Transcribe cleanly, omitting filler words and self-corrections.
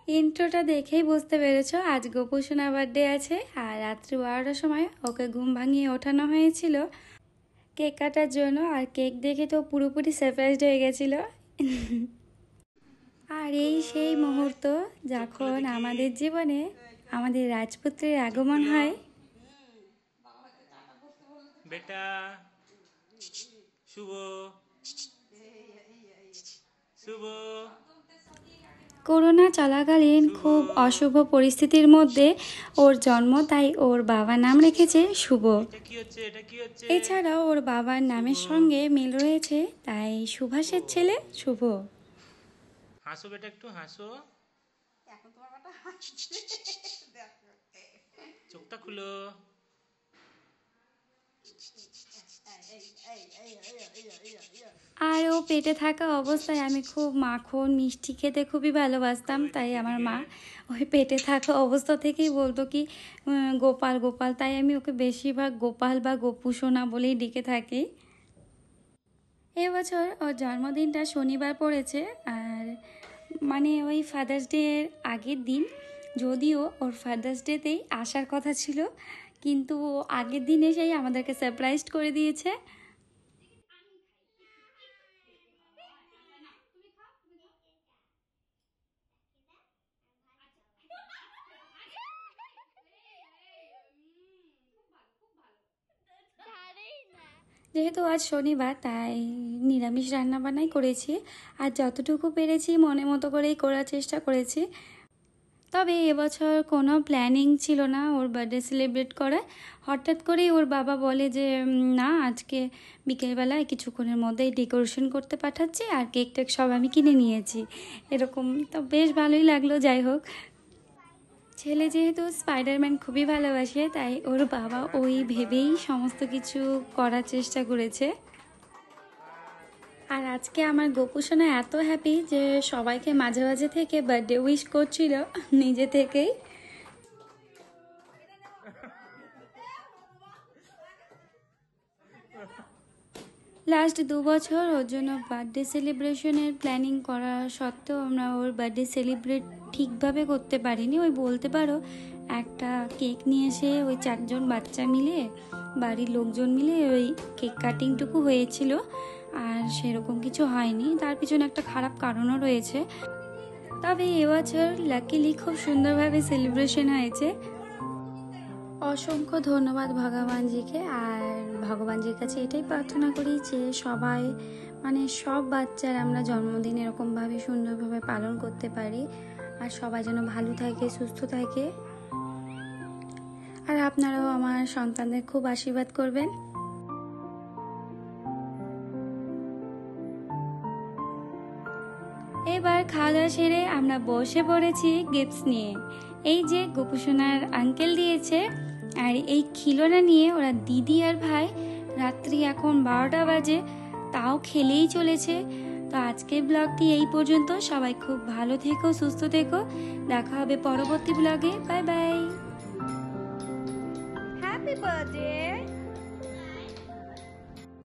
ইন্ট্রোটা দেখেই বুঝতে পেরেছো আজ গোপু সোনার বার্থডে আছে। আর রাত্রি 12টার সময় ওকে ঘুম ভাঙিয়ে ওঠানো হয়েছিল কেক কাটার জন্য। আর কেক দেখে তো পুরোপুরি সারপ্রাইজড হয়ে গেছিলো। আর এই সেই মুহূর্ত যখন আমাদের জীবনে আমাদের রাজপুত্রের আগমন হয়। বেটা শুভ শুভ। করোনা চলাকালীন খুব অশুভ পরিস্থিতির মধ্যে ওর জন্ম, তাই ওর বাবার নাম রেখেছে শুভ। এছাড়াও ওর বাবার নামের সঙ্গে মিল রয়েছে, তাই সুভাষের ছেলে শুভ। হাসো বেটা, একটু হাসো। চোখটা খুলো। আর ও পেটে থাকা অবস্থায় আমি খুব মাখন মিষ্টি খেতে খুবই ভালোবাসতাম, তাই আমার মা ওই পেটে থাকা অবস্থা থেকেই বলতো কি গোপাল গোপাল, তাই আমি ওকে বেশিরভাগ গোপাল বা গোপু সোনা বলেই ডেকে থাকি। এবছর ওর জন্মদিনটা শনিবার পড়েছে, আর মানে ওই ফাদার্স ডে এর আগের দিন। যদিও ওর ফাদার্স ডেতেই আসার কথা ছিল, কিন্তু আগের দিন এসেই আমাদেরকে সারপ্রাইজ করে দিয়েছে। যেহেতু আজ শনিবার, তাই নিরামিষ রান্নাবান্নাই করেছি। আর যতটুকু পেরেছি মনে মতো করেই করার চেষ্টা করেছি। তবে এবছর কোনো প্ল্যানিং ছিল না ওর বার্থডে সেলিব্রেট করার। হঠাৎ করেই ওর বাবা বলে যে না, আজকে বিকেলবেলায় কিছুক্ষণের মধ্যেই ডেকোরেশন করতে পাঠাচ্ছি, আর কেক টেক সব আমি কিনে নিয়েছি। এরকম তো বেশ ভালোই লাগলো। যাই হোক, ছেলে যেহেতু স্পাইডারম্যান খুবই ভালোবাসে, তাই ওর বাবা ওই ভেবেই সমস্ত কিছু করার চেষ্টা করেছে। আর আজকে আমার গোপু সোনা এত হ্যাপি যে সবাইকে মাঝে মাঝে থেকে বার্থডে উইশ করছিল নিজে থেকেই। লাস্ট 2 বছর ওর জন্য বার্থডে সেলিব্রেশনের প্ল্যানিং করা সত্ত্বেও আমরা ওর বার্থডে সেলিব্রেট ঠিকভাবে করতে পারিনি। ওই বলতে পারো একটা কেক নিয়ে এসে ওই 4 জন বাচ্চা মিলে, বাড়ির লোকজন মিলে ওই কেক কাটিংটুকু হয়েছিল, আর সেরকম কিছু হয়নি। তার পিছনে একটা খারাপ কারণও রয়েছে। তবে এবছর লাকিলি খুব সুন্দরভাবে সেলিব্রেশন হয়েছে। অসংখ্য ধন্যবাদ ভগবানজিকে। আর ভগবানজির কাছে এটাই প্রার্থনা করি যে সবাই মানে সব বাচ্চার আমরা জন্মদিন এরকমভাবে সুন্দরভাবে পালন করতে পারি, আর সবাই যেন ভালো থাকে, সুস্থ থাকে। আর আপনারাও আমার সন্তানদের খুব আশীর্বাদ করবেন। এবার খাওয়া দাওয়া সেরে আমরা বসে পড়েছি গিফটস নিয়ে। এই যে গোপু সোনার আঙ্কেল দিয়েছে, আর এই খিলোনা নিয়ে ওরা দিদি আর ভাই রাত্রি এখন 12টা বাজে তাও খেলেই চলেছে। তো আজকের ব্লগটি এই পর্যন্ত। সবাই খুব ভালো থেকো, সুস্থ থেকো। দেখা হবে পরবর্তী ব্লগে। Bye bye. Happy birthday.